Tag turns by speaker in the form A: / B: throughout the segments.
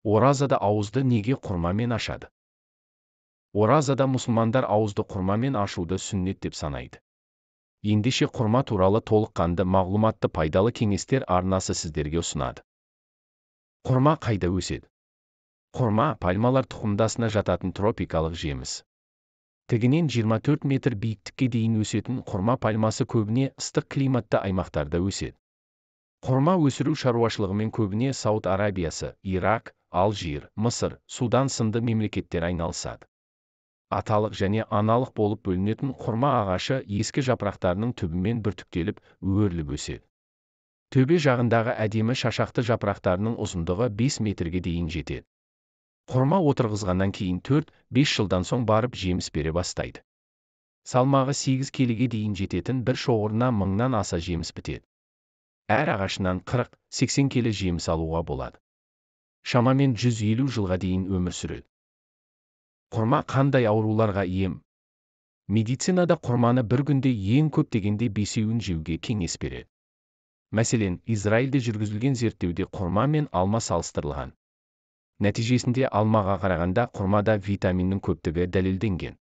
A: Оразада ауызды неге құрмамен ашады? Оразада мұсылмандар ауызды құрмамен ашуды сүннет деп санайды. Ендеше құрма туралы толыққанды мағлұматты пайдалы кеңестер арнасы сіздерге ұсынады. Құрма қайда өседі? Құрма пальмалар тұқымдасына жататын тропикалық жеміс. Тігінен 24 метр биіктікке дейін өсетін құрма пальмасы көбіне ыстық климатты аймақтарда өседі. Құрма өсіру шаруашылығымен көбіне Сауд Арабиясы, Ирак, Алжир, Мысыр, Судан сынды мемлекеттер айналысады. Аталық және аналық болып бөлінетін құрма ағашы ескі жапырақтарының түбімен біртіктеліп, өріліп өседі. Төбе жағындағы әдемі шашақты жапырақтарының ұзындығы 5 метрге дейін жетеді. Құрма отырғызғаннан кейін 4-5 жылдан соң барып жеміс бере бастайды. Салмағы 8 келіге дейін жететін бір шоғырына 1000-нан аса жеміс бітеді. Әр ағашынан 40-80 келі жеміс алуға болады. Шамамен 150 жылға дейін өмір сүреді. Құрма қандай ауруларға ем? Медицинада құрманы бір күнде ең көп дегенде 5-еуін жеуге кеңес береді. Мәселен, Израильде жүргізілген зерттеуде құрма мен алма салыстырылған. Нәтижесінде алмаға қарағанда құрмада витаминнің көптігі дәлелденген.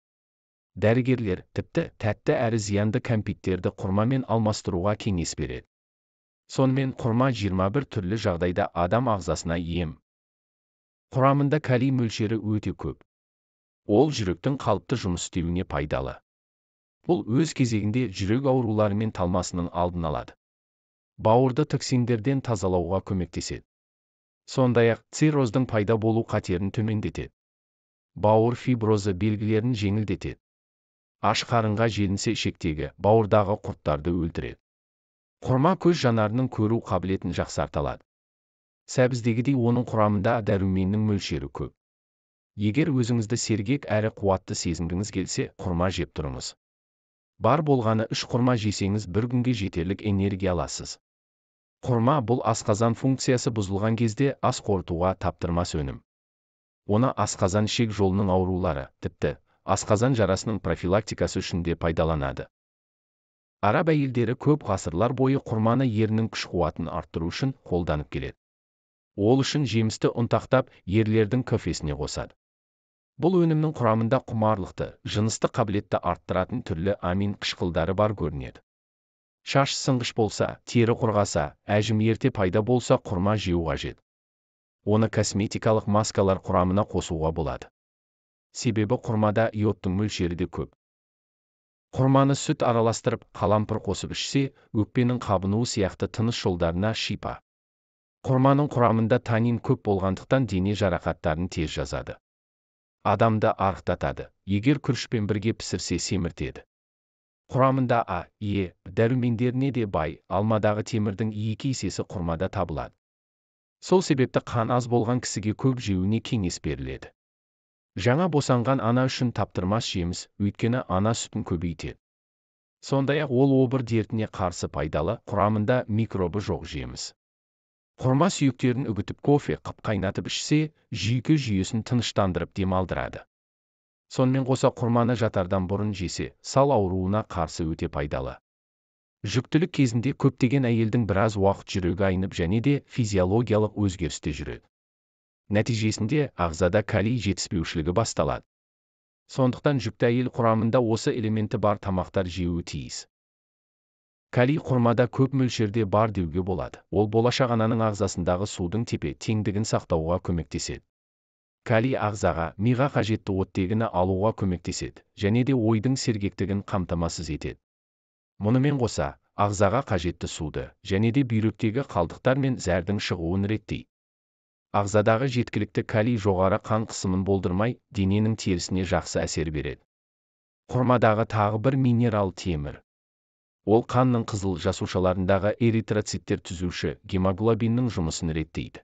A: Дәрігерлер тіпті тәтті әрі зиянды кәмпиттерді құрмамен алмастыруға кеңес береді. Сонымен құрма 21 түрлі жағдайда адам ағзасына ем. Құрамында калий мөлшері өте көп. Ол жүректің қалыпты жұмыс істеуіне пайдалы. Бұл өз кезегінде жүрек аурулары мен талмасының алдын алады. Бауырды токсиндерден тазалауға көмектеседі. Сондай-ақ цирроздың пайда болу қатерін төмендетеді. Бауыр фиброзы белгілерін жеңілдетеді. Аш қарынға желінсе ішектегі, бауырдағы құрттарды өлтіреді. Құрма көз жанарының көру қабілетін жақсартады. Сәбіздегідей оның құрамында дәруменнің мөлшері көп. Егер өзіңізді сергек әрі қуатты сезінгіңіз келсе, құрма жеп тұрыңыз. Бар болғаны 3 құрма жесеңіз бір күнге жетерлік энергия аласыз. Құрма бұл асқазан функциясы бұзылған кезде ас қорытуға таптырмас өнім. Оны асқазан ішек жолының аурулары, тіпті асқазан жарасының профилактикасы үшін де пайдаланады. Араб әйелдері көп ғасырлар бойы құрманы ерінің күш-қуатын арттыру үшін қолданып келеді. Ол үшін жемісті ұнтақтап, ерлердің кофесіне қосады. Бұл өнімнің құрамында құмарлықты, жыныстық қабілетті арттыратын түрлі амин қышқылдары бар көрінеді. Шаш сынғыш болса, тері құрғаса, әжім ерте пайда болса құрма жеу қажет. Оны косметикалық маскалар құрамына қосуға болады. Себебі құрмада иодтың мөлшері де көп. Құрманы сүт араластырып, қалампыр қосып ішсе, өкпенің қабынуы сияқты тыныс жолдарына шипа. Құрманың құрамында танин көп болғандықтан дене жарақаттарын тез жазады. Адамды арықтатады, егер күрішпен бірге пісірсе семіртеді. Құрамында А, Е дәрумендеріне де бай, алмадағы темірдің 2 есесі құрмада табылады. Сол себепті қан аз болған кісіге көп жеуіне кеңес беріледі. Жаңа босанған ана үшін таптырмас жеміс, өйткені ана сүтін көбейтеді. Сондай-ақ ол обыр дертіне қарсы пайдалы, құрамында микробы жоқ жеміс. Құрма сүйектерін үгітіп кофе қып қайнатып ішсе, жүйке жүйесін тыныштандырып демалдырады. Сонымен қоса құрманы жатардан бұрын жесе, сал ауруына қарсы өте пайдалы. Жүктілік кезінде көптеген әйелдің біраз уақыт жүрегі айнып және де физиологиялық өзгерісте жүреді. Нәтижесінде ағзада калий жетіспеушілігі басталады. Сондықтан жүкті әйел құрамында осы элементі бар тамақтар жеуі тиіс. Калий құрмада көп мөлшерде бар деуге болады. Ол болашақ ананың ағзасындағы судың тепе-теңдігін сақтауға көмектеседі. Калий ағзаға, миға қажетті оттегіні алуға көмектеседі, және де ойдың сергектігін қамтамасыз етеді. Мұнымен қоса, ағзаға қажетті суды, және де бүйректегі қалдықтар мен зәрдің шығуын реттейді. Ағзадағы жеткілікті калий жоғары қан қысымын болдырмай, дененің терісіне жақсы әсер береді. Құрмадағы тағы бір минерал темір. Ол қанның қызыл жасушаларындағы эритроциттер түзуші гемоглобиннің жұмысын реттейді.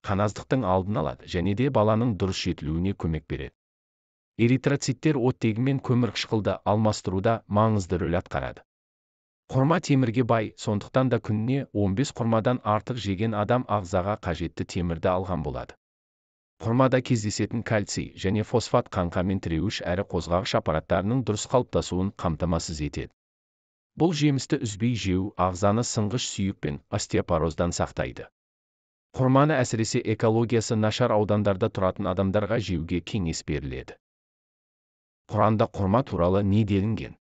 A: Қаназдықтың алдын алады және де баланың дұрыс жетілуіне көмек береді. Эритроциттер оттегі мен көмірқышқылды алмастыруда маңызды рөл атқарады. Құрма темірге бай, сондықтан да күніне 15 құрмадан артық жеген адам ағзаға қажетті темірді алған болады. Құрмада кездесетін кальций және фосфат қанқамен тіреуіш әрі қозғағыш аппараттарының дұрыс қалыптасуын қамтамасыз етеді. Бұл жемісті үзбей жеу ағзаны сынғыш сүйек пен остеопороздан сақтайды. Құрманы әсіресе экологиясы нашар аудандарда тұратын адамдарға жеуге кеңес беріледі. Құранда құрма туралы не делінген?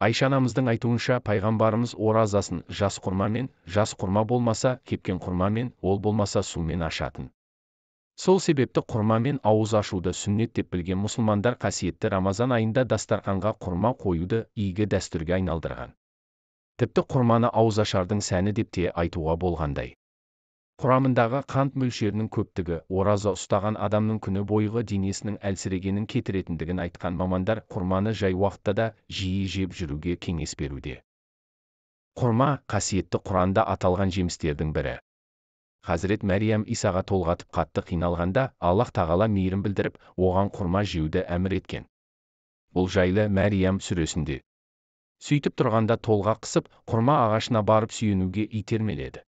A: Айша анамыздың айтуынша пайғамбарымыз оразасын жас құрмамен, жас құрма болмаса кепкен құрмамен, ол болмаса сумен ашатын. Сол себепті құрмамен ауыз ашуды сүннет деп білген мұсылмандар қасиетті Рамазан айында дастарханға құрма қоюды игі дәстүрге айналдырған. Тіпті құрманы ауызашардың сәні деп те айтуға болғандай. Құрамындағы қант мөлшерінің көптігі ораза ұстаған адамның күні бойғы денесінің әлсірегенін кетіретіндігін айтқан мамандар құрманы жай уақытта да жиі жеп жүруге кеңес беруде. Құрма қасиетті Құранда аталған жемістердің бірі. Хазірет Мәриям Исаға толғатып қатты қиналғанда Аллах тағала мейірім білдіріп, оған құрма жеуді әмір еткен. Бұл жайлы Мәриям сүресінде. Сөйтіп тұрғанда толға қысып, құрма ағашына барып сүйенуге итермеледі.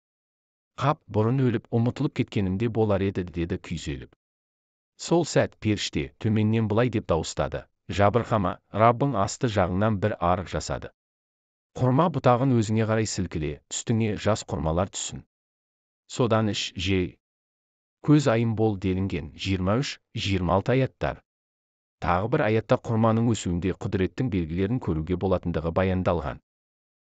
A: Қап, бұрын өліп, ұмытылып кеткенімде болар еді, деді күйзеліп. Сол сәт періште төменнен былай деп дауыстады: жабырқама, Раббың асты жағыңнан бір арық жасады. Құрма бұтағын өзіңе қарай сілкіле, үстіңе жас құрмалар түссін. Содан іш, же. Көз айым бол делінген 23-26 аяттар. Тағы бір аятта құрманың өсуінде құдіреттің белгілерін көруге болатындығы баяндалған.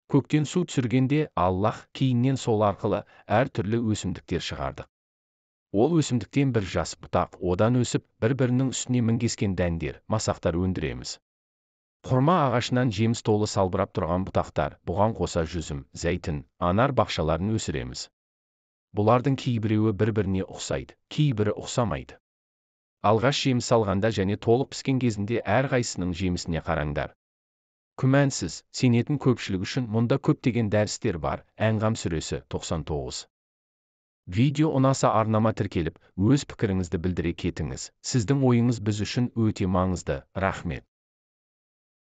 A: Көктен су түсіргенде Аллах кейіннен сол арқылы әр түрлі өсімдіктер шығарды. Ол өсімдіктен бір жас бұтақ, одан өсіп, бір-бірінің үстіне мінгескен дәндер, масақтар өндіреміз. Құрма ағашынан жеміс толы салбырап тұрған бұтақтар, бұған қоса жүзім, зәйтін, анар бақшаларын өсіреміз. Бұлардың кейбіреуі бір-біріне ұқсайды, кейбірі ұқсамайды. Алғаш жеміс алғанда және толық піскен кезінде әрқайсының жемісіне қараңдар. Күмәнсіз, сенетін көпшілік үшін мұнда көптеген дәрістер бар. Әнғам сүресі 99. Видео ұнаса арнама тіркеліп, өз пікіріңізді білдіре кетіңіз. Сіздің ойыңыз біз үшін өте маңызды. Рахмет.